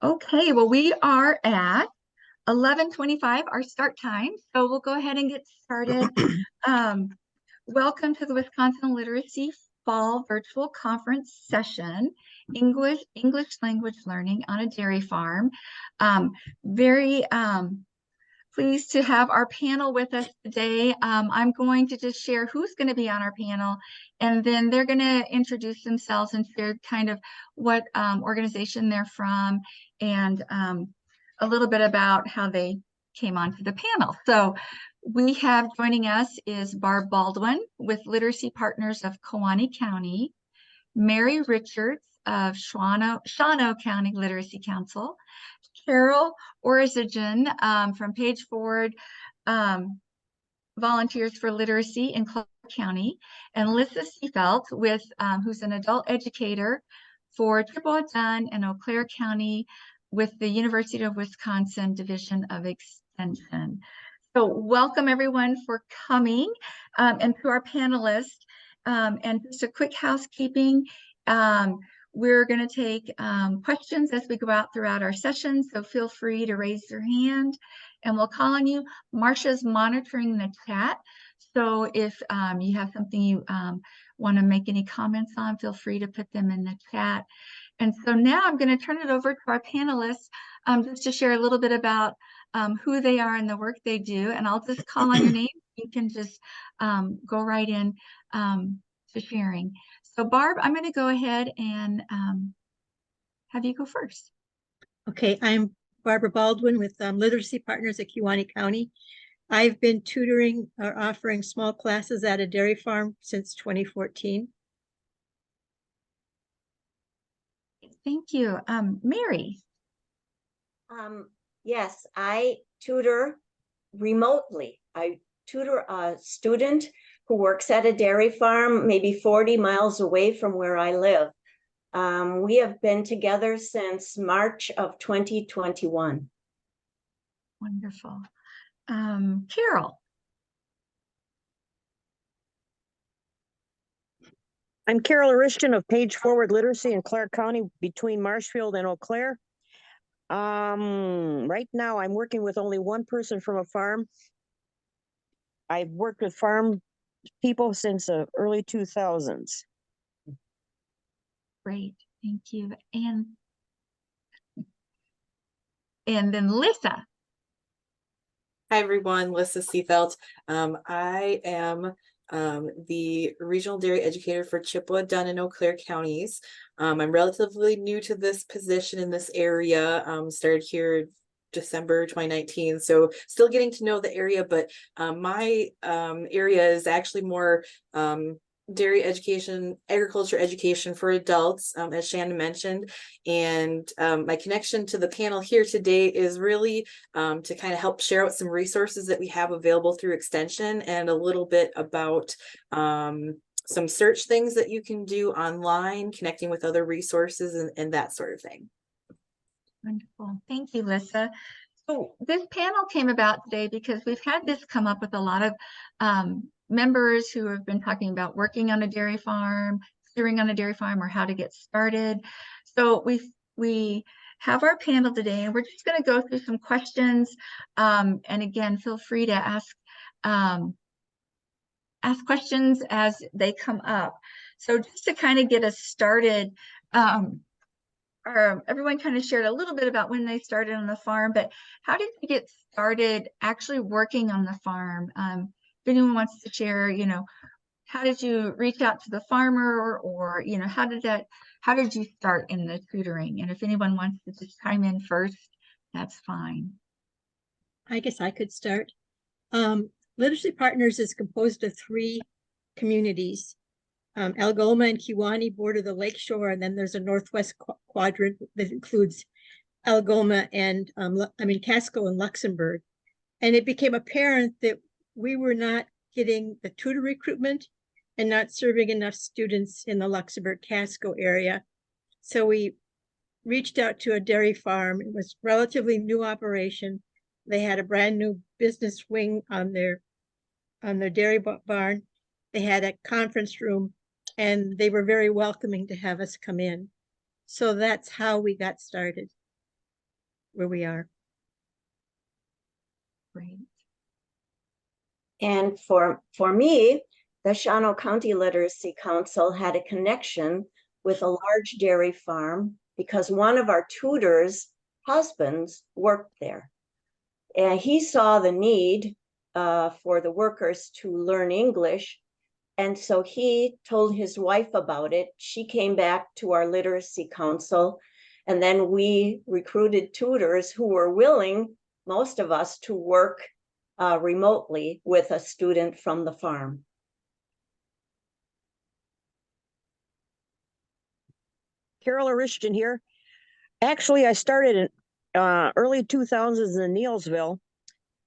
Okay, well, we are at 11:25, our start time. So we'll go ahead and get started. Um, Welcome to the Wisconsin Literacy Fall Virtual Conference Session, English Language Learning on a Dairy Farm. Very pleased to have our panel with us today. I'm going to just share who's going to be on our panel, and then they're going to introduce themselves and share kind of what organization they're from and a little bit about how they came onto the panel. So we have joining us is Barb Baldwin with Literacy Partners of Kewaunee County, Mary Richards of Shawano County Literacy Council, Carol Orizigen from Page Forward Volunteers for Literacy in Clark County, and Lissa Seefelt with who's an adult educator for Chippewa Dunn and Eau Claire County with the University of Wisconsin Division of Extension. So welcome everyone for coming, and to our panelists. And just a quick housekeeping. We're going to take questions as we go out throughout our session, so feel free to raise your hand and we'll call on you. Marcia's monitoring the chat, so if you have something you want to make any comments on, feel free to put them in the chat. And so now I'm going to turn it over to our panelists just to share a little bit about who they are and the work they do. And I'll just call on your name. You can just go right in to sharing. So Barb, I'm going to go ahead and have you go first. Okay, I'm Barbara Baldwin with Literacy Partners at Kewaunee County. I've been tutoring or offering small classes at a dairy farm since 2014. Thank you. Mary. Yes, I tutor remotely. I tutor a student who works at a dairy farm, maybe 40 miles away from where I live. We have been together since March of 2021. Wonderful. Carol. I'm Carol Orishton of Page Forward Literacy in Clark County between Marshfield and Eau Claire. Right now I'm working with only one person from a farm. I've worked with farm people since the early 2000s. Great, thank you. And then Lissa. Hi everyone, Lissa Seefelt. I am the regional dairy educator for Chippewa, Dunn, and Eau Claire counties. I'm relatively new to this position in this area. Started here December 2019, so still getting to know the area, but my area is actually more dairy education, agriculture education for adults, as Shannon mentioned. And my connection to the panel here today is really to kind of help share out some resources that we have available through Extension and a little bit about some search things that you can do online, connecting with other resources and that sort of thing. Wonderful. Thank you, Lissa. So this panel came about today because we've had this come up with a lot of members who have been talking about working on a dairy farm, steering on a dairy farm, or how to get started. So we have our panel today, and we're just going to go through some questions. And again, feel free to ask questions as they come up. So just to kind of get us started, everyone kind of shared a little bit about when they started on the farm, but how did you get started actually working on the farm? If anyone wants to share, how did you reach out to the farmer, or how did you start in the tutoring? And if anyone wants to just chime in first, that's fine. I guess I could start. Literacy Partners is composed of 3 communities. Algoma and Kewaunee border the lakeshore, and then there's a northwest quadrant that includes Algoma and Casco and Luxembourg. And it became apparent that we were not getting the tutor recruitment and not serving enough students in the Luxembourg Casco area. So we reached out to a dairy farm. It was a relatively new operation. They had a brand new business wing on their dairy barn. They had a conference room, and they were very welcoming to have us come in. So that's how we got started. where we are. Great. And for me, the Shawano County Literacy Council had a connection with a large dairy farm because one of our tutors' husbands worked there. And he saw the need for the workers to learn English. And so he told his wife about it. She came back to our literacy council, and then we recruited tutors who were willing, most of us, to work remotely with a student from the farm. Carol Orishton here. Actually, I started in early 2000s in Neilsville.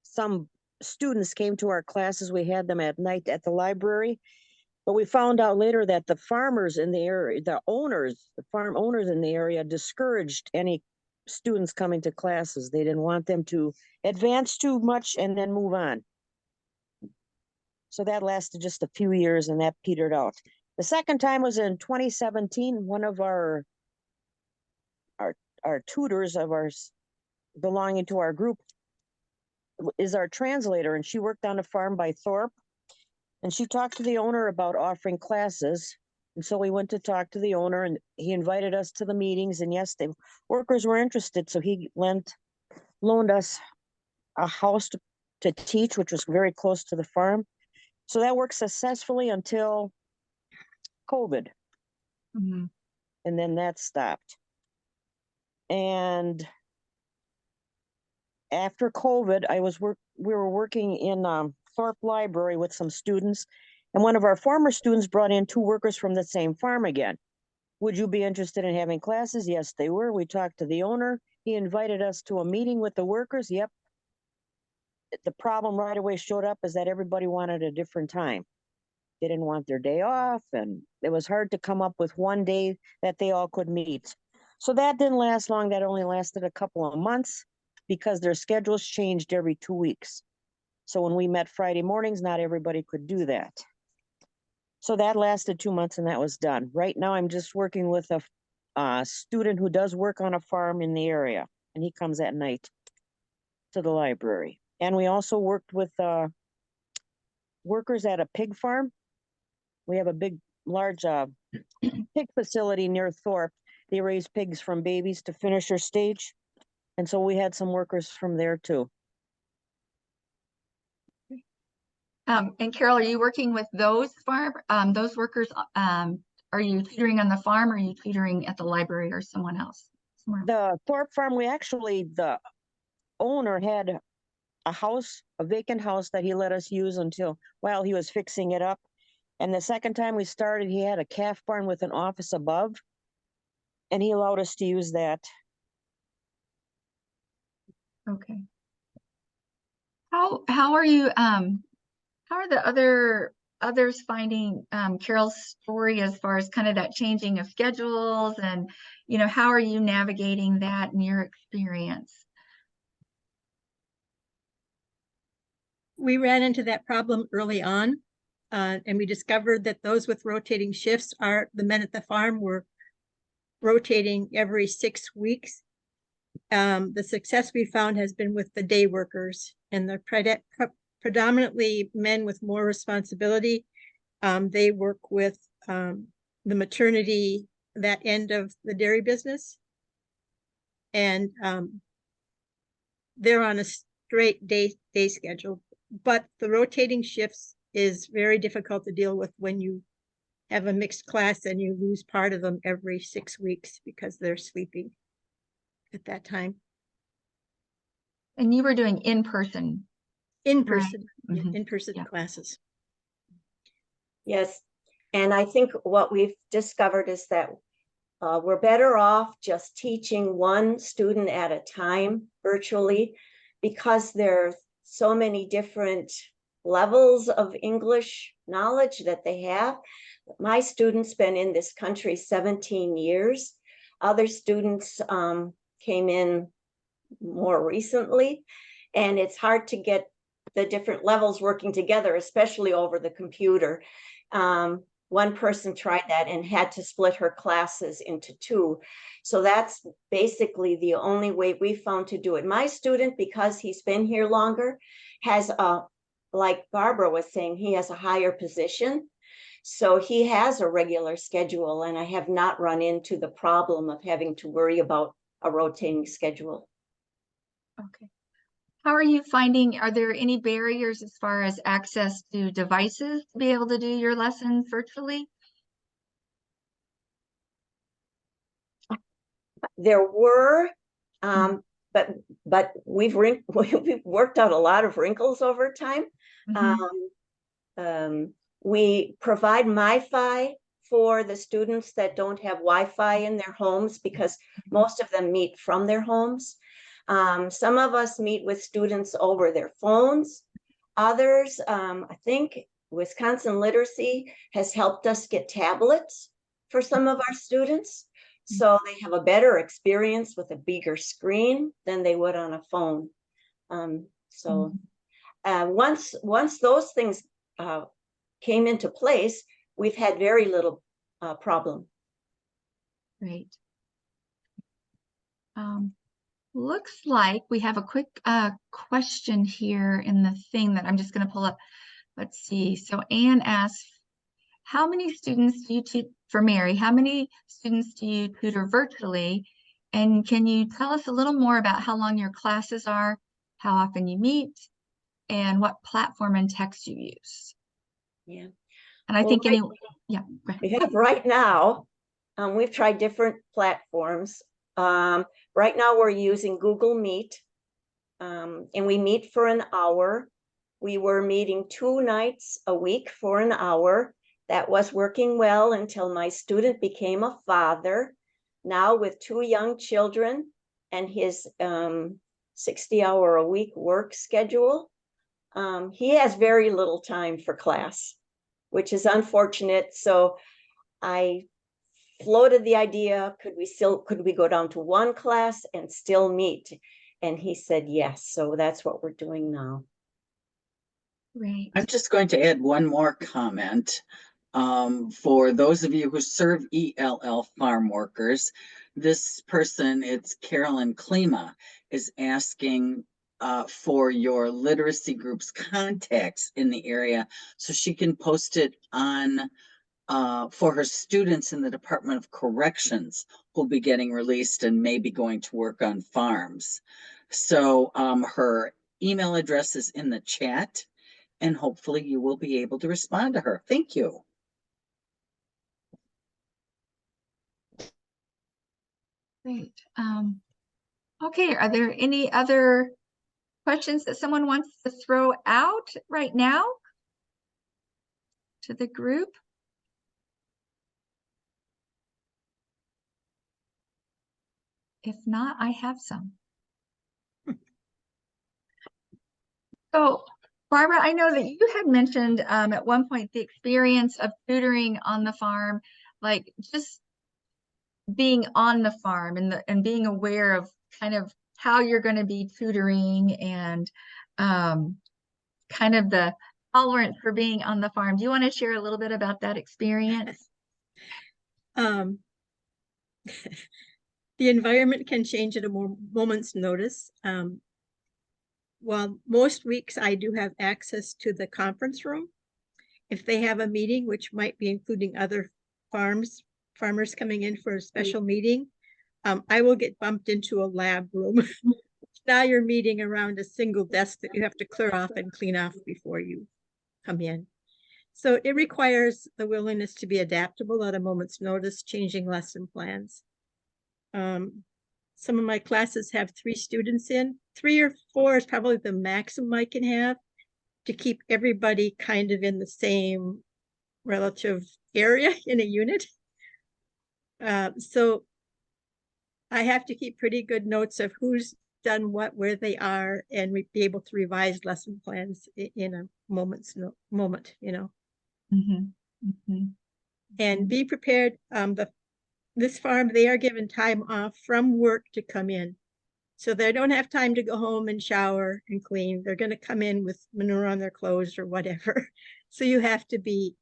Some students came to our classes. We had them at night at the library. But we found out later that the farmers in the area, the farm owners in the area discouraged any students coming to classes. They didn't want them to advance too much and then move on. So that lasted just a few years and that petered out. The second time was in 2017. One of our tutors of ours belonging to our group is our translator, and she worked on a farm by Thorpe. And she talked to the owner about offering classes. And so we went to talk to the owner, and he invited us to the meetings. And yes, the workers were interested. So he loaned us a house to teach, which was very close to the farm. So that worked successfully until COVID. Mhm. And then that stopped. And after COVID, we were working in Thorpe Library with some students, and one of our former students brought in 2 workers from the same farm again. Would you be interested in having classes? Yes, they were. We talked to the owner. He invited us to a meeting with the workers. Yep. The problem right away showed up is that everybody wanted a different time. They didn't want their day off, and it was hard to come up with one day that they all could meet. So that didn't last long. That only lasted a couple of months because their schedules changed every 2 weeks. So when we met Friday mornings, not everybody could do that. So that lasted 2 months and that was done. Right now, I'm just working with a student who does work on a farm in the area, and he comes at night to the library. And we also worked with workers at a pig farm. We have a large pig facility near Thorpe. They raise pigs from babies to finisher stage. And so we had some workers from there too. And Carol, are you working with those workers? Are you tutoring on the farm, or are you tutoring at the library or someone else? The Thorpe farm, the owner had a vacant house that he let us use while he was fixing it up. And the second time we started, he had a calf barn with an office above, and he allowed us to use that. Okay. How are you, how are the others finding Carol's story as far as kind of that changing of schedules, and how are you navigating that in your experience? We ran into that problem early on, and we discovered that those with rotating shifts the men at the farm were rotating every 6 weeks. The success we found has been with the day workers, and the predominantly men with more responsibility. They work with the maternity, that end of the dairy business. And they're on a straight day schedule. But the rotating shifts is very difficult to deal with when you have a mixed class and you lose part of them every 6 weeks because they're sleeping at that time. And you were doing in-person. In-person, Mhm. in-person Yeah. classes. Yes, and I think what we've discovered is that we're better off just teaching one student at a time virtually, because there's so many different levels of English knowledge that they have. My student's been in this country 17 years. Other students came in more recently, and it's hard to get the different levels working together, especially over the computer. one person tried that and had to split her classes into two. So that's basically the only way we found to do it. My student, because he's been here longer, has a, like Barbara was saying, he has a higher position. So he has a regular schedule, and I have not run into the problem of having to worry about a rotating schedule. Okay. How are you finding, are there any barriers as far as access to devices to be able to do your lessons virtually? There were, but we've worked out a lot of wrinkles over time. We provide MiFi for the students that don't have Wi-Fi in their homes, because most of them meet from their homes. Some of us meet with students over their phones. Others, I think Wisconsin Literacy has helped us get tablets for some of our students, so they have a better experience with a bigger screen than they would on a phone. Once those things came into place, we've had very little problem. Great. Looks like we have a quick question here in the thing that I'm just going to pull up. Let's see. So Anne asked, how many students do you teach for Mary? How many students do you tutor virtually? And can you tell us a little more about how long your classes are, how often you meet, and what platform and text you use? Yeah. And I think yeah. We have right now, we've tried different platforms. Right now we're using Google Meet, and we meet for an hour. We were meeting 2 nights a week for an hour. That was working well until my student became a father. Now with 2 young children and his 60-hour-a-week work schedule, he has very little time for class, which is unfortunate. So I floated the idea, could we go down to 1 class and still meet? And he said yes. So that's what we're doing now. Right. I'm just going to add one more comment. For those of you who serve ELL farm workers, this person, it's Carolyn Klima, is asking for your literacy group's contacts in the area so she can post it on for her students in the Department of Corrections who'll be getting released and maybe going to work on farms. So her email address is in the chat, and hopefully you will be able to respond to her. Thank you. Great. Okay, are there any other questions that someone wants to throw out right now to the group? If not, I have some. So, Barbara, I know that you had mentioned at one point the experience of tutoring on the farm, like just being on the farm and being aware of kind of how you're going to be tutoring and kind of the tolerance for being on the farm. Do you want to share a little bit about that experience? The environment can change at a moment's notice. While most weeks I do have access to the conference room, if they have a meeting, which might be including other farmers coming in for a special meeting, I will get bumped into a lab room. Now you're meeting around a single desk that you have to clear off and clean off before you come in. So it requires the willingness to be adaptable at a moment's notice, changing lesson plans. Some of my classes have 3 students in. 3 or 4 is probably the maximum I can have to keep everybody kind of in the same relative area in a unit. So I have to keep pretty good notes of who's done what, where they are, and be able to revise lesson plans in a moment, you know. And be prepared. This farm, they are given time off from work to come in. So they don't have time to go home and shower and clean. They're going to come in with manure on their clothes or whatever. So you have to be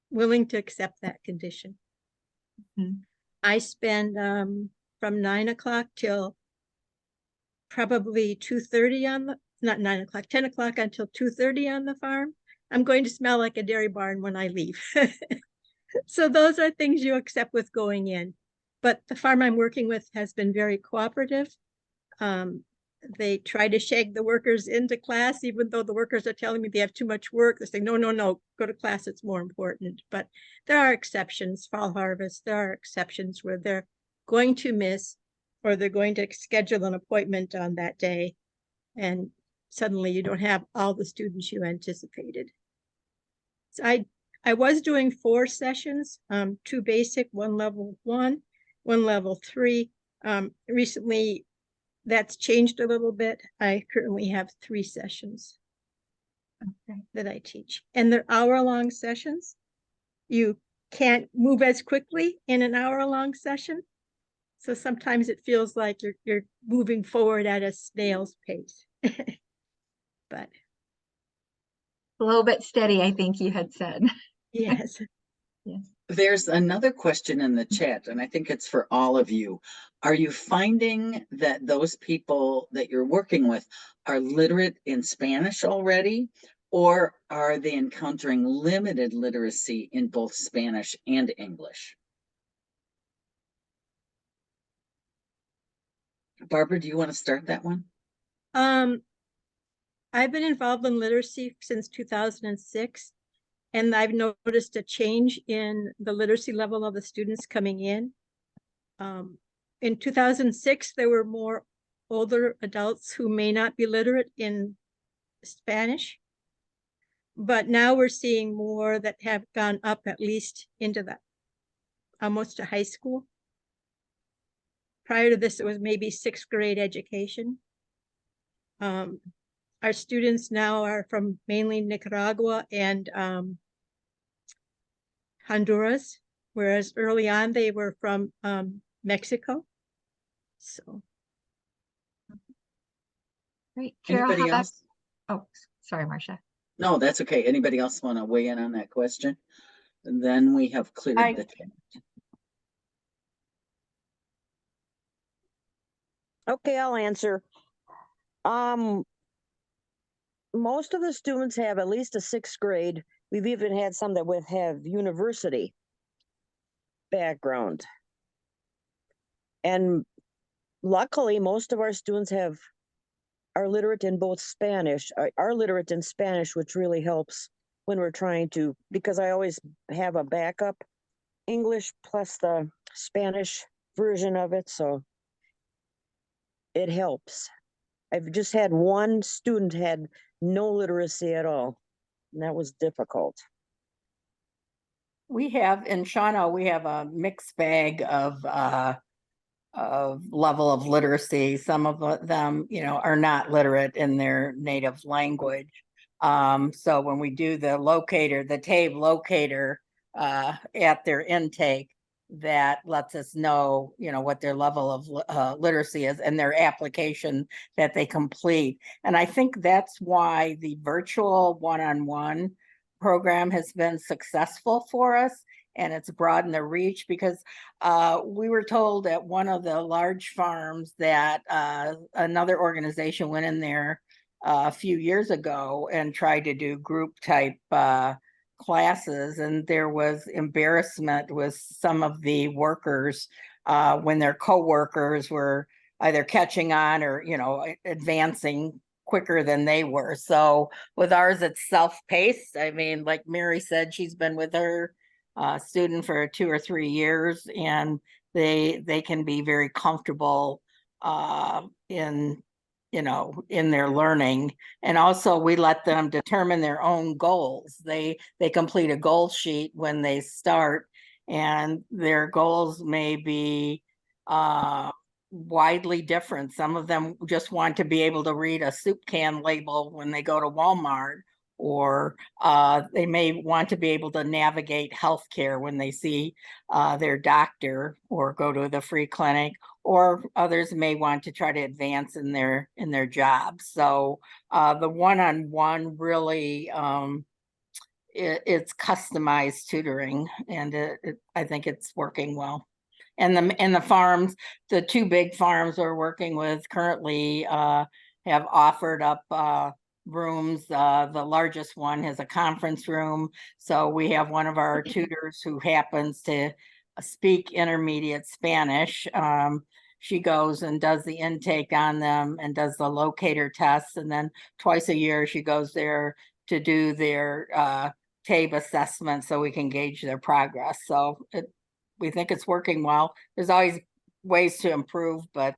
willing to accept that condition. Mhm. I spend from 9 o'clock till probably 2:30 on the, not 9 o'clock, 10 o'clock until 2:30 on the farm. I'm going to smell like a dairy barn when I leave. So those are things you accept with going in. But the farm I'm working with has been very cooperative. They try to shake the workers into class, even though the workers are telling me they have too much work. They say, no, no, no, go to class, it's more important. But there are exceptions, fall harvest, there are exceptions where they're going to miss or they're going to schedule an appointment on that day. And suddenly you don't have all the students you anticipated. So I was doing 4 sessions, 2 basic, 1 level 1, 1 level 3. Recently, that's changed a little bit. I currently have 3 sessions that I teach, and they're hour-long sessions. You can't move as quickly in an hour-long session, so sometimes it feels like you're moving forward at a snail's pace. But Slow but steady, I think you had said. yes. There's another question in the chat, and I think it's for all of you. Are you finding that those people that you're working with are literate in Spanish already, or are they encountering limited literacy in both Spanish and English? Barbara, do you want to start that one? I've been involved in literacy since 2006, and I've noticed a change in the literacy level of the students coming in. In 2006, there were more older adults who may not be literate in Spanish, but now we're seeing more that have gone up at least into the almost to high school. Prior to this, it was maybe 6th grade education. Our students now are from mainly Nicaragua and Honduras, whereas early on they were from Mexico. So Great. Carol, how Anybody about, else? oh, sorry, Marcia. No, that's okay. Anybody else want to weigh in on that question? And then we have cleared the chat. Okay, I'll answer. Most of the students have at least a 6th grade. We've even had some that would have university background. And luckily, most of our students are literate in both Spanish, are literate in Spanish, which really helps when we're trying to, because I always have a backup English plus the Spanish version of it, so it helps. I've just had one student had no literacy at all, and that was difficult. We have in Shawano, we have a mixed bag of level of literacy. Some of them, are not literate in their native language. So when we do the locator, the TABE locator at their intake, that lets us know, what their level of literacy is and their application that they complete. And I think that's why the virtual one-on-one program has been successful for us, and it's broadened the reach, because we were told at one of the large farms that another organization went in there a few years ago and tried to do group type classes, and there was embarrassment with some of the workers when their co-workers were either catching on or advancing quicker than they were. So with ours, it's self-paced. I mean, like Mary said, she's been with her student for 2 or 3 years, and they can be very comfortable in their learning. And also we let them determine their own goals. They complete a goal sheet when they start, and their goals may be widely different. Some of them just want to be able to read a soup can label when they go to Walmart, or they may want to be able to navigate healthcare when they see their doctor or go to the free clinic, or others may want to try to advance in their jobs. So the one-on-one really it's customized tutoring, and I think it's working well. And the farms, the two big farms we're working with currently have offered up rooms. The largest one has a conference room. So we have one of our tutors who happens to speak intermediate Spanish. She goes and does the intake on them and does the locator tests. And then twice a year, she goes there to do their TABE assessment so we can gauge their progress. So we think it's working well. There's always ways to improve, but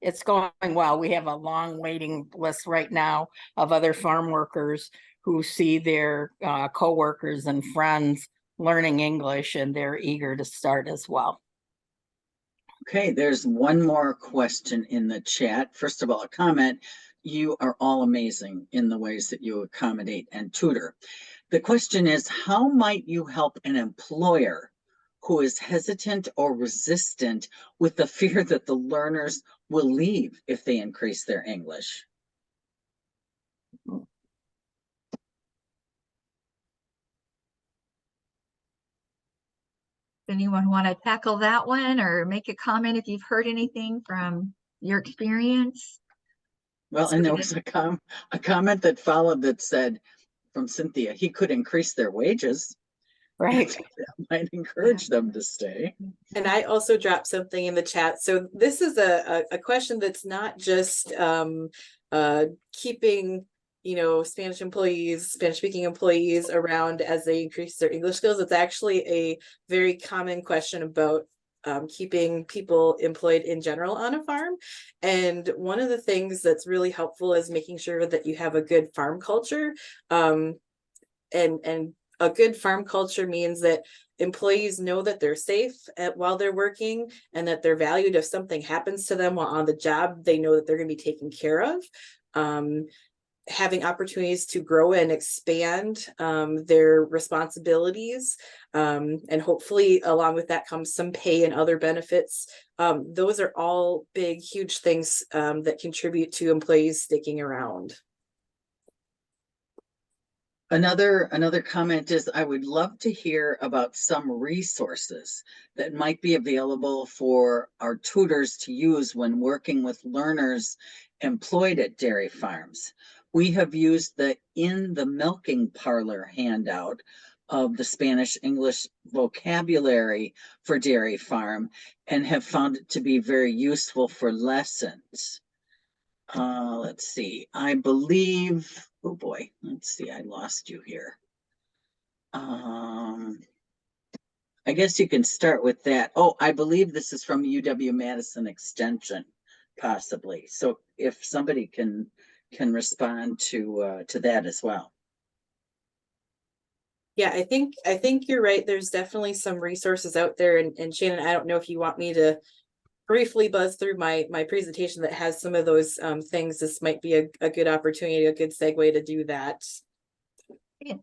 it's going well. We have a long waiting list right now of other farm workers who see their coworkers and friends learning English, and they're eager to start as well. Okay, there's one more question in the chat. First of all, a comment. You are all amazing in the ways that you accommodate and tutor. The question is, how might you help an employer who is hesitant or resistant with the fear that the learners will leave if they increase their English? Anyone want to tackle that one or make a comment if you've heard anything from your experience? Well, and there was a comment that followed that said from Cynthia, he could increase their wages. Right. That might encourage them to stay. And I also dropped something in the chat. So this is a question that's not just keeping, Spanish speaking employees around as they increase their English skills. It's actually a very common question about keeping people employed in general on a farm. And one of the things that's really helpful is making sure that you have a good farm culture. And a good farm culture means that employees know that they're safe while they're working, and that they're valued. If something happens to them while on the job, they know that they're going to be taken care of. Having opportunities to grow and expand their responsibilities, and hopefully along with that comes some pay and other benefits. Those are all big, huge things that contribute to employees sticking around. Another comment is, I would love to hear about some resources that might be available for our tutors to use when working with learners employed at dairy farms. We have used the In the Milking Parlor handout of the Spanish English vocabulary for dairy farm and have found it to be very useful for lessons. Let's see, I believe, oh boy, let's see, I lost you here. I guess you can start with that. Oh, I believe this is from UW-Madison Extension, possibly. So if somebody can respond to that as well. Yeah, I think you're right. There's definitely some resources out there, and Shannon, I don't know if you want me to briefly buzz through my presentation that has some of those things. This might be a good opportunity, a good segue to do that.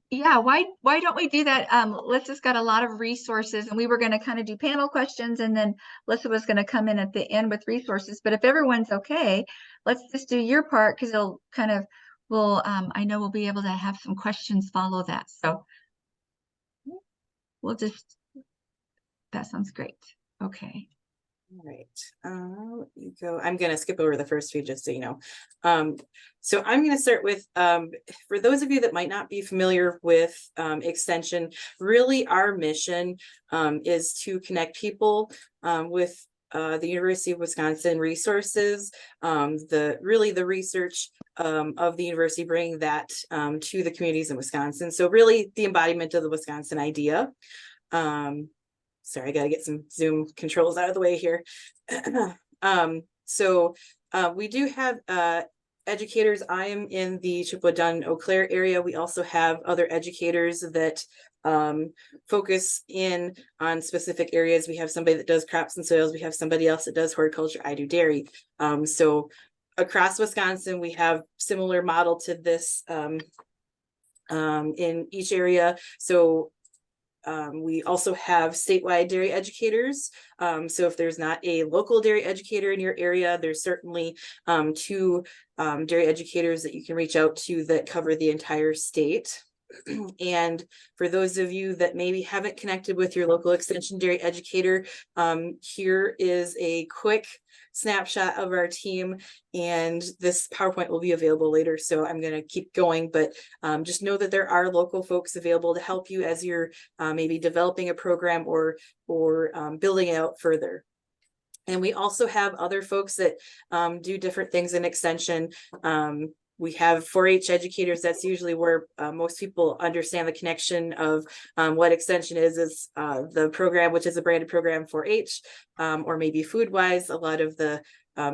Yeah, why don't we do that? Lissa's got a lot of resources, and we were going to kind of do panel questions, and then Lissa was going to come in at the end with resources. But if everyone's okay, let's just do your part, because it'll kind of I know we'll be able to have some questions follow that. So we'll just, that sounds great. Okay. All right, you go. I'm going to skip over the first few just so you know. So I'm going to start with, for those of you that might not be familiar with Extension, really our mission is to connect people with the University of Wisconsin resources, the research of the university, bringing that to the communities in Wisconsin. So really the embodiment of the Wisconsin idea. Sorry, I got to get some Zoom controls out of the way here. So we do have educators. I am in the Chippewa, Dunn, Eau Claire area. We also have other educators that focus in on specific areas. We have somebody that does crops and soils. We have somebody else that does horticulture. I do dairy. So across Wisconsin, we have similar model to this in each area. So we also have statewide dairy educators. So if there's not a local dairy educator in your area, there's certainly two dairy educators that you can reach out to that cover the entire state. And for those of you that maybe haven't connected with your local extension dairy educator, here is a quick snapshot of our team, and this PowerPoint will be available later, so I'm going to keep going, but just know that there are local folks available to help you as you're maybe developing a program or building it out further. And we also have other folks that do different things in extension. We have 4-H educators. That's usually where most people understand the connection of what extension is the program, which is a branded program 4-H, or maybe food-wise. A lot of the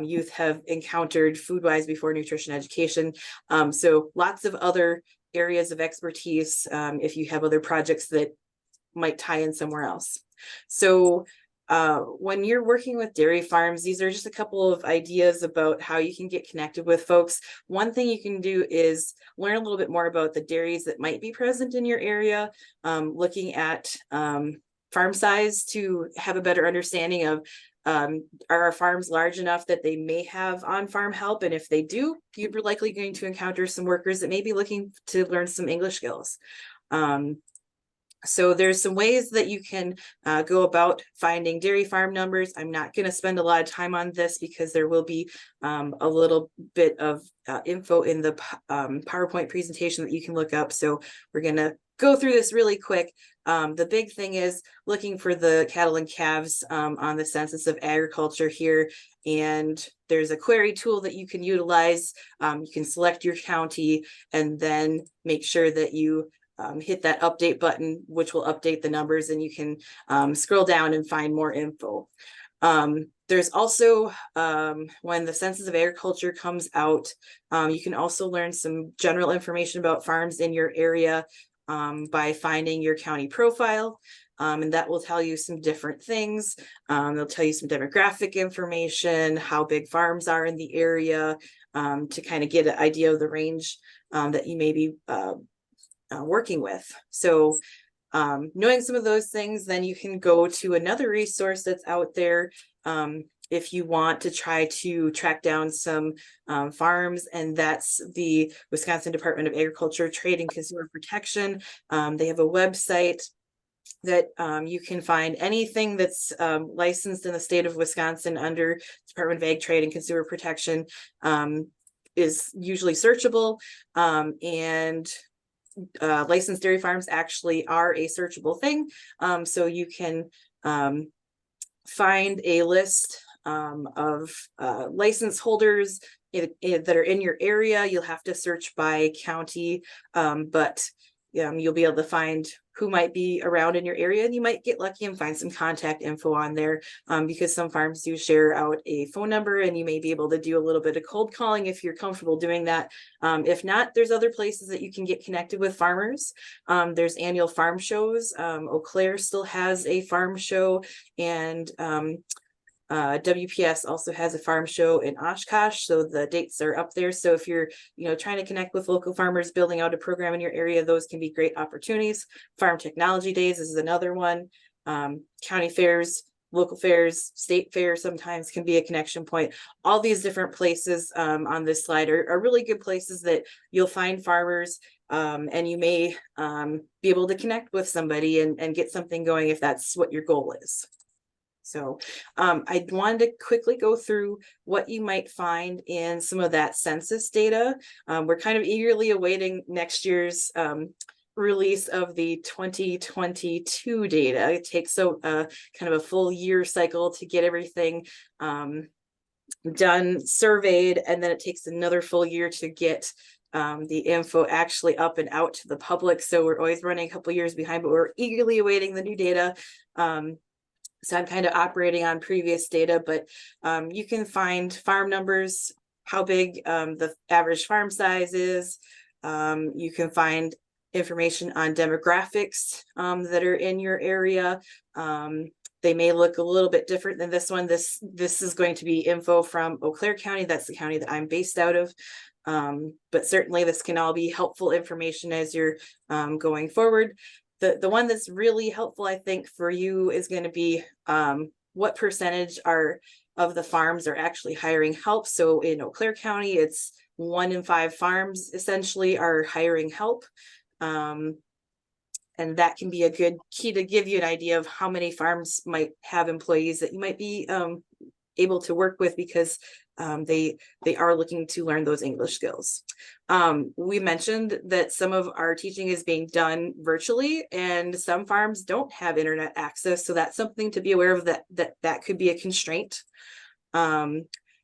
youth have encountered food-wise before nutrition education. So lots of other areas of expertise if you have other projects that might tie in somewhere else. So when you're working with dairy farms, these are just a couple of ideas about how you can get connected with folks. One thing you can do is learn a little bit more about the dairies that might be present in your area, looking at farm size to have a better understanding of are our farms large enough that they may have on-farm help? And if they do, you're likely going to encounter some workers that may be looking to learn some English skills. So there's some ways that you can go about finding dairy farm numbers. I'm not going to spend a lot of time on this because there will be a little bit of info in the PowerPoint presentation that you can look up. So we're going to go through this really quick. The big thing is looking for the cattle and calves on the Census of Agriculture here. And there's a query tool that you can utilize. You can select your county and then make sure that you hit that update button, which will update the numbers, and you can scroll down and find more info. There's also, when the Census of Agriculture comes out, you can also learn some general information about farms in your area by finding your county profile. And that will tell you some different things. They'll tell you some demographic information, how big farms are in the area, to kind of get an idea of the range that you may be working with. So knowing some of those things, then you can go to another resource that's out there if you want to try to track down some farms, and that's the Wisconsin Department of Agriculture, Trade and Consumer Protection. They have a website that you can find anything that's licensed in the state of Wisconsin under Department of Ag, Trade and Consumer Protection is usually searchable, and licensed dairy farms actually are a searchable thing. So you can find a list of license holders that are in your area. You'll have to search by county, but you'll be able to find who might be around in your area, and you might get lucky and find some contact info on there, because some farms do share out a phone number, and you may be able to do a little bit of cold calling if you're comfortable doing that. If not, there's other places that you can get connected with farmers. There's annual farm shows. Eau Claire still has a farm show, and WPS also has a farm show in Oshkosh, so the dates are up there. So if you're trying to connect with local farmers, building out a program in your area, those can be great opportunities. Farm Technology Days is another one. County fairs, local fairs, state fairs sometimes can be a connection point. All these different places on this slide are really good places that you'll find farmers, and you may be able to connect with somebody and get something going if that's what your goal is. So I wanted to quickly go through what you might find in some of that census data. We're kind of eagerly awaiting next year's release of the 2022 data. It takes kind of a full year cycle to get everything done, surveyed, and then it takes another full year to get the info actually up and out to the public. So we're always running a couple years behind, but we're eagerly awaiting the new data. So I'm kind of operating on previous data, but you can find farm numbers, how big the average farm size is. You can find information on demographics that are in your area. They may look a little bit different than this one. This is going to be info from Eau Claire County. That's the county that I'm based out of. But certainly this can all be helpful information as you're going forward. The one that's really helpful, I think, for you is going to be what percentage of the farms are actually hiring help. So in Eau Claire County, it's 1 in 5 farms essentially are hiring help. And that can be a good key to give you an idea of how many farms might have employees that you might be able to work with, because they are looking to learn those English skills. We mentioned that some of our teaching is being done virtually, and some farms don't have internet access, so that's something to be aware of, that could be a constraint.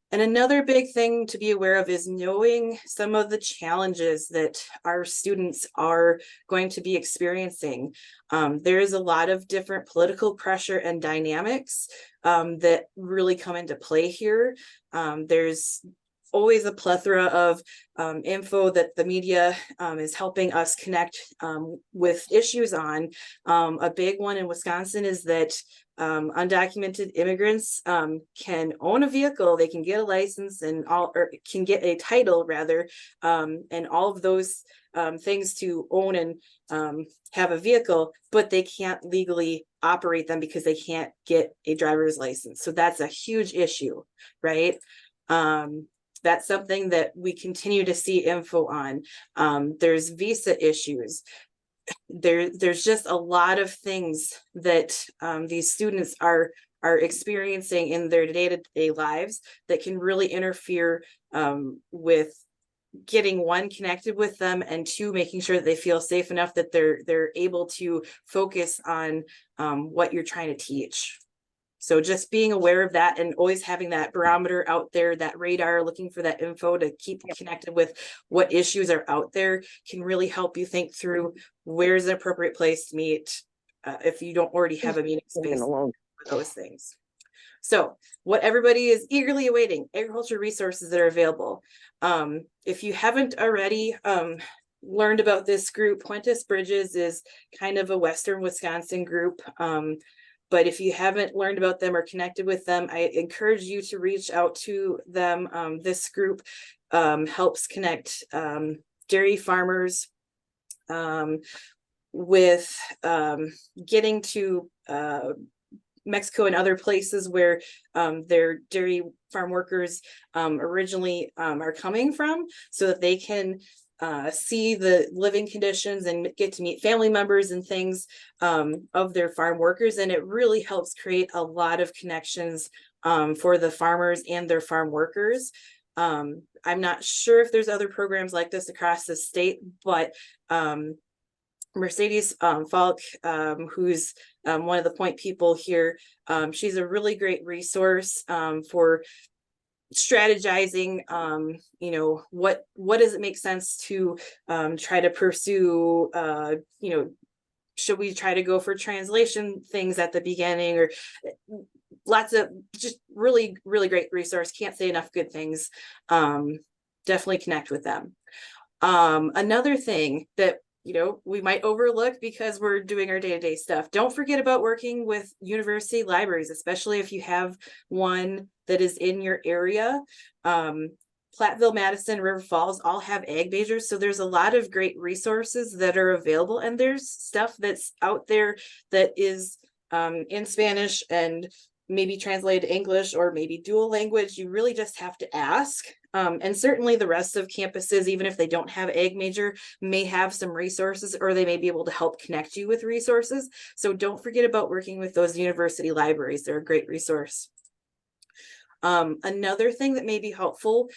And another big thing to be aware of is knowing some of the challenges that our students are going to be experiencing. There is a lot of different political pressure and dynamics that really come into play here. There's always a plethora of info that the media is helping us connect with issues on. A big one in Wisconsin is that undocumented immigrants can own a vehicle, they can get a license and or can get a title rather, and all of those things to own and have a vehicle, but they can't legally operate them because they can't get a driver's license. So that's a huge issue, right? That's something that we continue to see info on. There's visa issues. There's just a lot of things that these students are experiencing in their day-to-day lives that can really interfere with getting, one, connected with them, and two, making sure that they feel safe enough that they're able to focus on what you're trying to teach. So just being aware of that and always having that barometer out there, that radar, looking for that info to keep connected with what issues are out there, can really help you think through where's an appropriate place to meet if you don't already have a meeting space for those things. So what everybody is eagerly awaiting, agriculture resources that are available. If you haven't already learned about this group, Quintus Bridges is kind of a Western Wisconsin group. But if you haven't learned about them or connected with them, I encourage you to reach out to them. This group helps connect dairy farmers with getting to Mexico and other places where their dairy farm workers originally are coming from, so that they can see the living conditions and get to meet family members and things of their farm workers. And it really helps create a lot of connections for the farmers and their farm workers. I'm not sure if there's other programs like this across the state, but Mercedes Falk, who's one of the point people here, she's a really great resource for strategizing, you know, what does it make sense to try to pursue, you know, should we try to go for translation things at the beginning, or lots of just really great resource. Can't say enough good things. Definitely connect with them. Another thing that, you know, we might overlook because we're doing our day-to-day stuff, don't forget about working with university libraries, especially if you have one that is in your area. Platteville, Madison, River Falls all have ag majors, so there's a lot of great resources that are available, and there's stuff that's out there that is in Spanish and maybe translated to English or maybe dual language. You really just have to ask. And certainly the rest of campuses, even if they don't have ag major, may have some resources, or they may be able to help connect you with resources. So don't forget about working with those university libraries. They're a great resource. Another thing that may be helpful,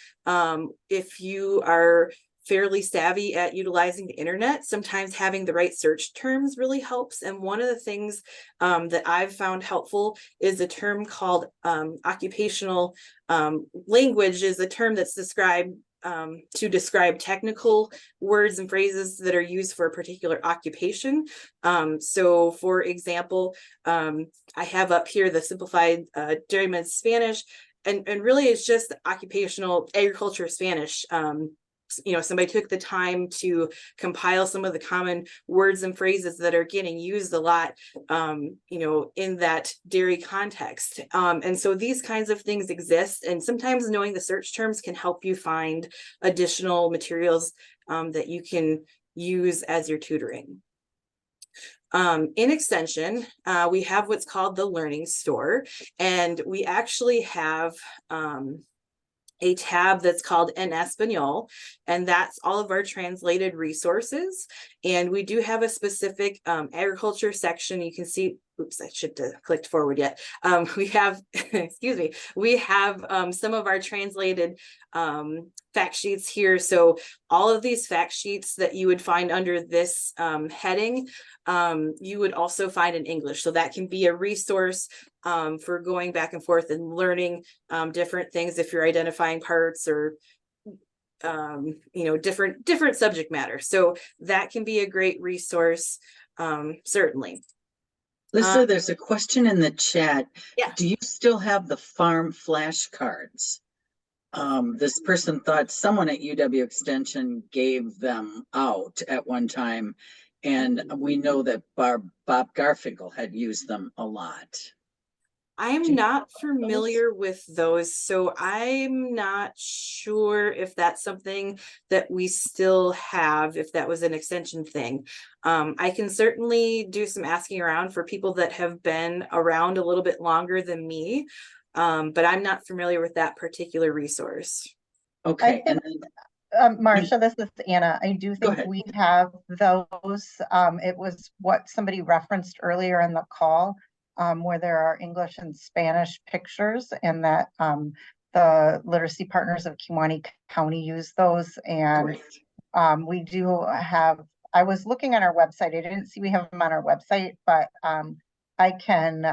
if you are fairly savvy at utilizing the internet, sometimes having the right search terms really helps. And one of the things that I've found helpful is a term called occupational language, is a term that's described to describe technical words and phrases that are used for a particular occupation. So for example, I have up here the simplified dairyman Spanish, and really it's just occupational agriculture Spanish. You know, somebody took the time to compile some of the common words and phrases that are getting used a lot, you know, in that dairy context. And so these kinds of things exist, and sometimes knowing the search terms can help you find additional materials that you can use as you're tutoring. In Extension, we have what's called the Learning Store, and we actually have a tab that's called En Espanol, and that's all of our translated resources. And we do have a specific agriculture section. You can see, oops, I should have clicked forward yet. We have, excuse me, we have some of our translated fact sheets here. So all of these fact sheets that you would find under this heading, you would also find in English. So that can be a resource for going back and forth and learning different things if you're identifying parts or different subject matter. So that can be a great resource, certainly. Lisa, there's a question in the chat. Yeah. Do you still have the farm flashcards? This person thought someone at UW Extension gave them out at one time, and we know that Bob Garfinkel had used them a lot. I'm not familiar with those, so I'm not sure if that's something that we still have, if that was an extension thing. I can certainly do some asking around for people that have been around a little bit longer than me, but I'm not familiar with that particular resource. Okay, and Marcia, this is Anna. I do think we have those. It was what somebody referenced earlier in the call, where there are English and Spanish pictures, and that the literacy partners of Kewaunee County use those. And we do have, I was looking on our website. I didn't see we have them on our website, but I can,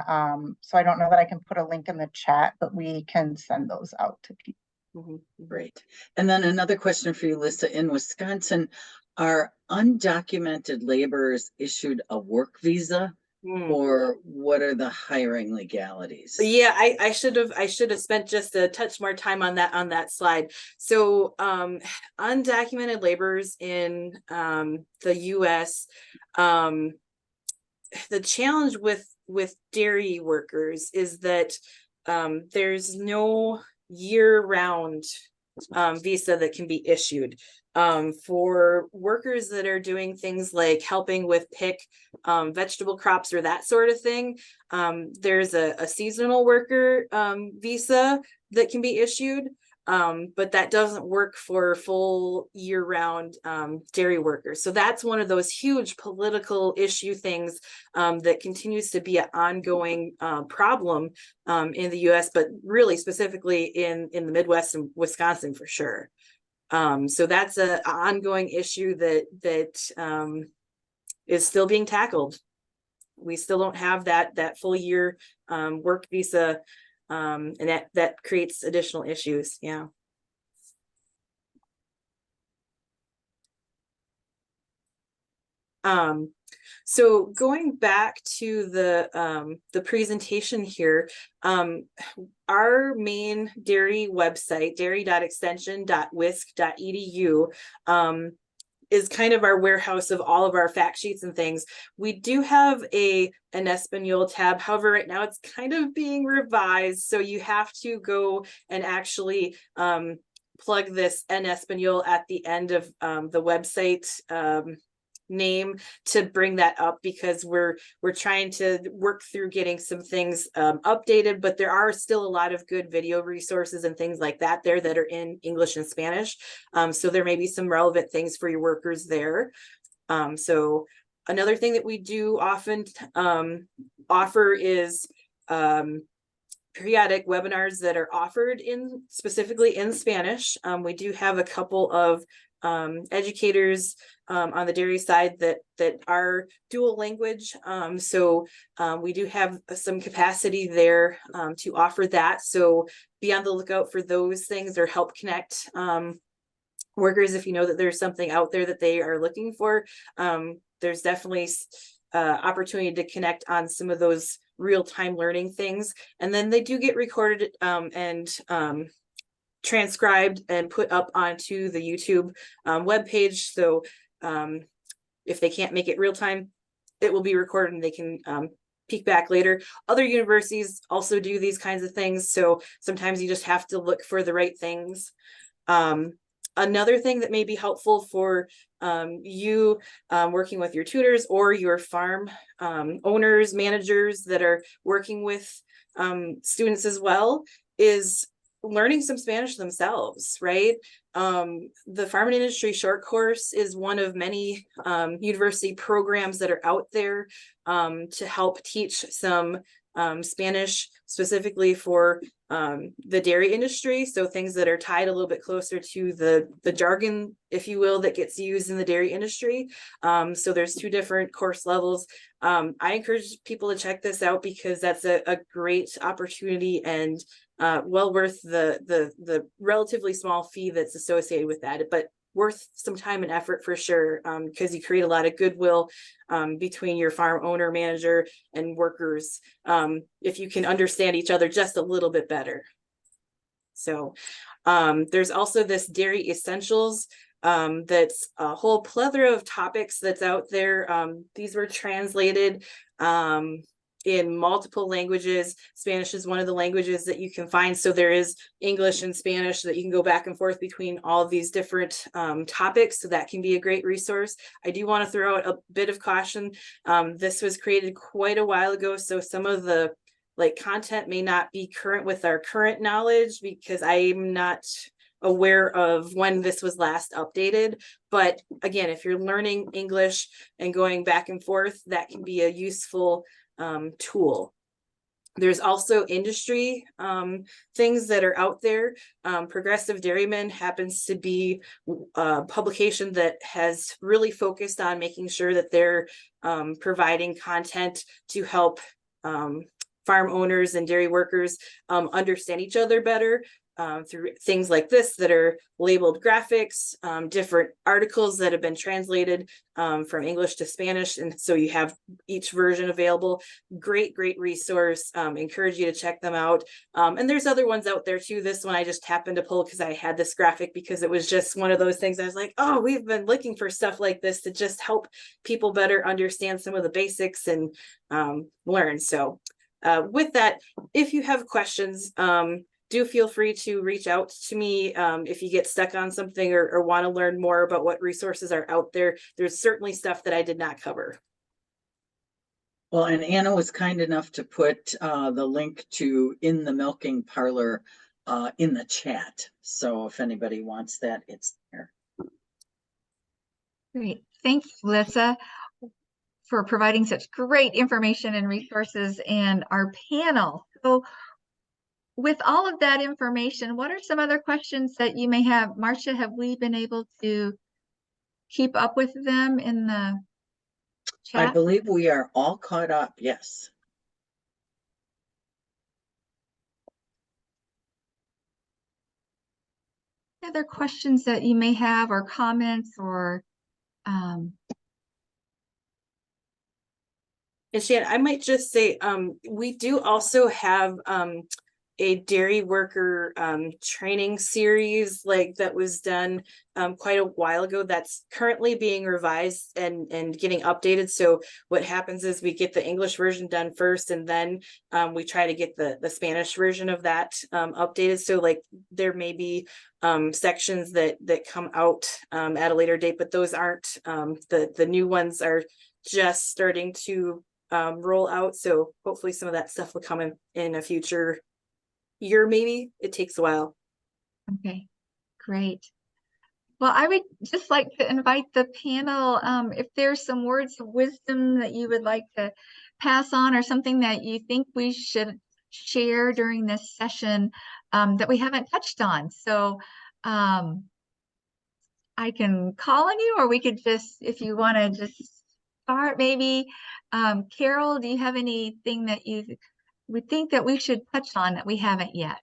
so I don't know that I can put a link in the chat, but we can send those out to people. Great. And then another question for you, Lisa. In Wisconsin, are undocumented laborers issued a work visa, or what are the hiring legalities? Yeah, I should have spent just a touch more time on that slide. So undocumented laborers in the US, the challenge with dairy workers is that there's no year-round visa that can be issued. For workers that are doing things like helping with pick vegetable crops or that sort of thing, there's a seasonal worker visa that can be issued, but that doesn't work for full year-round dairy workers. So that's one of those huge political issue things that continues to be an ongoing problem in the US, but really specifically in the Midwest and Wisconsin for sure. So that's an ongoing issue that is still being tackled. We still don't have that full year work visa, and that creates additional issues. Yeah. So going back to the presentation here, our main dairy website, dairy.extension.wisc.edu, is kind of our warehouse of all of our fact sheets and things. We do have an Espanol tab. However, right now it's kind of being revised. So you have to go and actually plug this En Espanol at the end of the website name to bring that up, because we're trying to work through getting some things updated, but there are still a lot of good video resources and things like that there that are in English and Spanish. So there may be some relevant things for your workers there. So another thing that we do often offer is periodic webinars that are offered specifically in Spanish. We do have a couple of educators on the dairy side that are dual language. So we do have some capacity there to offer that. So be on the lookout for those things, or help connect workers if you know that there's something out there that they are looking for. There's definitely opportunity to connect on some of those real-time learning things. And then they do get recorded and transcribed and put up onto the YouTube webpage. So if they can't make it real time, it will be recorded and they can peek back later. Other universities also do these kinds of things. So sometimes you just have to look for the right things. Another thing that may be helpful for you working with your tutors or your farm owners, managers that are working with students as well, is learning some Spanish themselves, right? The Farm and Industry Short Course is one of many university programs that are out there to help teach some Spanish specifically for the dairy industry. So things that are tied a little bit closer to the jargon, if you will, that gets used in the dairy industry. So there's 2 different course levels. I encourage people to check this out because that's a great opportunity and well worth the relatively small fee that's associated with that, but worth some time and effort for sure, because you create a lot of goodwill between your farm owner, manager, and workers if you can understand each other just a little bit better. So there's also this Dairy Essentials that's a whole plethora of topics that's out there. These were translated in multiple languages. Spanish is one of the languages that you can find. So there is English and Spanish that you can go back and forth between all of these different topics. So that can be a great resource. I do want to throw out a bit of caution. This was created quite a while ago. So some of the content may not be current with our current knowledge because I'm not aware of when this was last updated. But again, if you're learning English and going back and forth, that can be a useful tool. There's also industry things that are out there. Progressive Dairyman happens to be a publication that has really focused on making sure that they're providing content to help farm owners and dairy workers understand each other better. Through things like this that are labeled graphics, different articles that have been translated from English to Spanish. And so you have each version available. Great resource. Encourage you to check them out. And there's other ones out there too. This one I just happened to pull because I had this graphic because it was just one of those things I was like, oh, we've been looking for stuff like this to just help people better understand some of the basics and learn. So with that, if you have questions, do feel free to reach out to me if you get stuck on something or want to learn more about what resources are out there. There's certainly stuff that I did not cover. Well, and Anna was kind enough to put the link to In the Milking Parlor in the chat. So if anybody wants that, it's there. Great. Thanks, Lisa, for providing such great information and resources and our panel. So with all of that information, what are some other questions that you may have? Marcia, have we been able to keep up with them in the chat? I believe we are all caught up, yes. Other questions that you may have or comments or And Shan, I might just say, we do also have a dairy worker training series that was done quite a while ago that's currently being revised and getting updated. So what happens is we get the English version done first, and then we try to get the Spanish version of that updated. So there may be sections that come out at a later date, but those aren't the new ones are just starting to roll out. So hopefully some of that stuff will come in a future year, maybe. It takes a while. Okay, great. Well, I would just like to invite the panel, if there's some words of wisdom that you would like to pass on or something that you think we should share during this session that we haven't touched on. So I can call on you, or we could just, if you want to just start maybe. Carol, do you have anything that you would think that we should touch on that we haven't yet?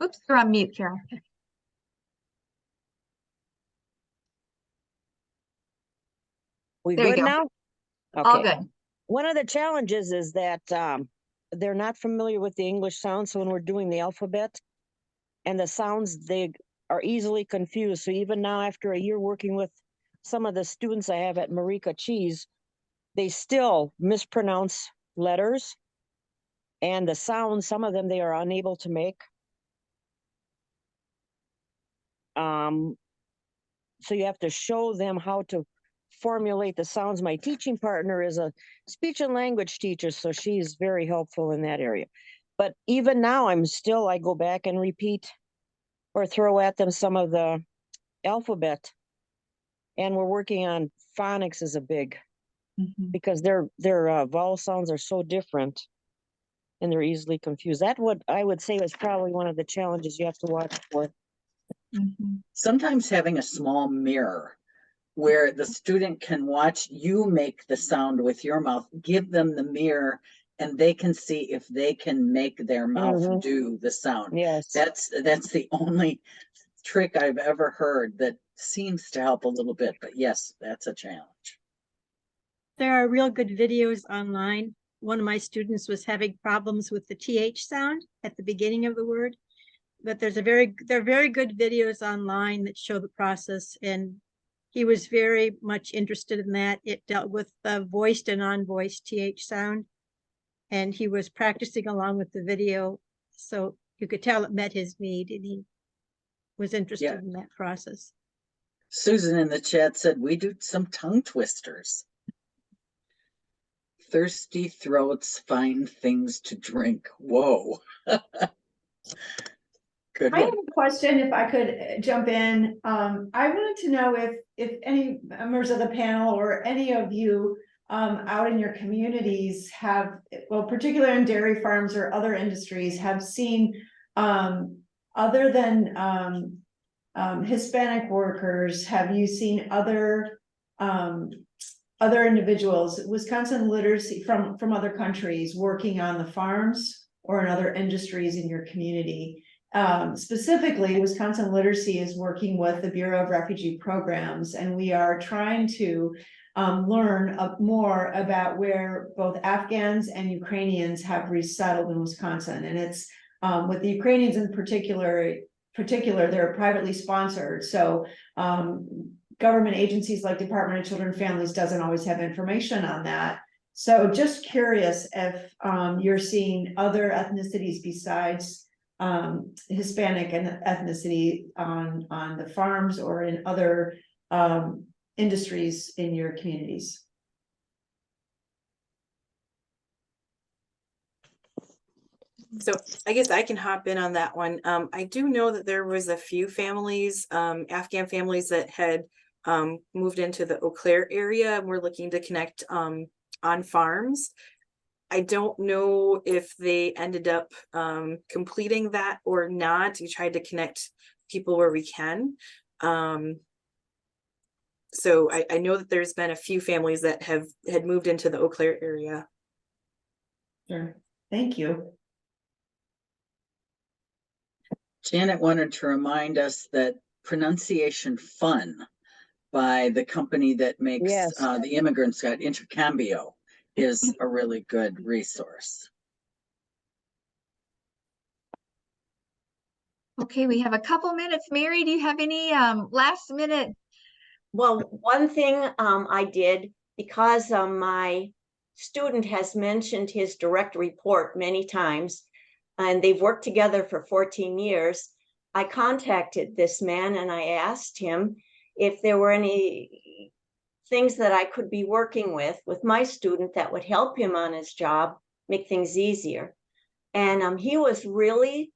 Oops, you're on mute, Carol. We There you good go. now? All Okay. good. One of the challenges is that they're not familiar with the English sounds. So when we're doing the alphabet and the sounds, they are easily confused. So even now, after a year working with some of the students I have at Marika Cheese, they still mispronounce letters and the sounds, some of them they are unable to make. So you have to show them how to formulate the sounds. My teaching partner is a speech and language teacher, so she's very helpful in that area. But even now, I go back and repeat or throw at them some of the alphabet. And we're working on phonics is a big, because their vowel sounds are so different and they're easily confused. That what I would say is probably one of the challenges you have to watch for. Sometimes having a small mirror where the student can watch you make the sound with your mouth, give them the mirror, and they can see if they can make their mouth do the sound. Yes. That's the only trick I've ever heard that seems to help a little bit, but yes, that's a challenge. There are real good videos online. One of my students was having problems with the TH sound at the beginning of the word, but there are very good videos online that show the process, and he was very much interested in that. It dealt with the voiced and unvoiced TH sound, and he was practicing along with the video, so you could tell it met his need, and he was interested in that process. Susan in the chat said we do some tongue twisters. Thirsty throats find things to drink. Whoa. Good I one. have a question, if I could jump in. I wanted to know if any members of the panel or any of you out in your communities have, well, particularly in dairy farms or other industries, have seen other than Hispanic workers, have you seen other individuals, Wisconsin literacy from other countries working on the farms or in other industries in your community? Specifically, Wisconsin Literacy is working with the Bureau of Refugee Programs, and we are trying to learn more about where both Afghans and Ukrainians have resettled in Wisconsin. And it's with the Ukrainians in particular, they're privately sponsored. So government agencies like Department of Children and Families doesn't always have information on that. So just curious if you're seeing other ethnicities besides Hispanic and ethnicity on the farms or in other industries in your communities. So I guess I can hop in on that one. I do know that there was a few families, Afghan families that had moved into the Eau Claire area and were looking to connect on farms. I don't know if they ended up completing that or not. We tried to connect people where we can. So I know that there's been a few families that had moved into the Eau Claire area. Sure. Thank you. Janet wanted to remind us that Pronunciation Fun by the company that makes the Immigrants Guide, Intercambio, is a really good resource. Okay, we have a couple minutes. Mary, do you have any last minute? Well, one thing I did, because my student has mentioned his direct report many times, and they've worked together for 14 years, I contacted this man and I asked him if there were any things that I could be working with my student that would help him on his job, make things easier. And he was really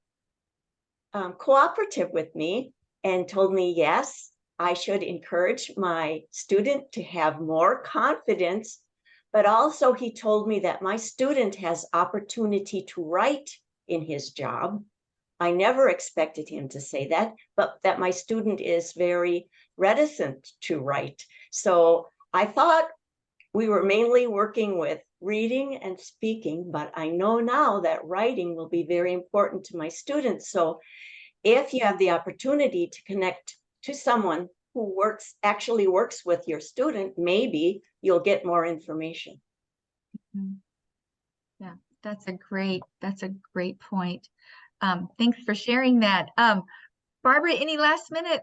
cooperative with me and told me, yes, I should encourage my student to have more confidence, but also he told me that my student has opportunity to write in his job. I never expected him to say that, but that my student is very reticent to write. So I thought we were mainly working with reading and speaking, but I know now that writing will be very important to my students. So if you have the opportunity to connect to someone who actually works with your student, maybe you'll get more information. Yeah, that's a great point. Thanks for sharing that. Barbara, any last minute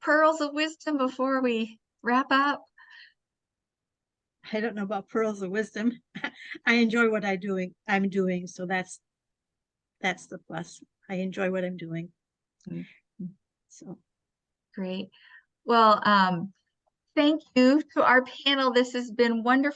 pearls of wisdom before we wrap up? I don't know about pearls of wisdom. I enjoy what I'm doing. So that's the plus. I enjoy what I'm doing. So great. Well, Thank you to our panel. This has been wonderful.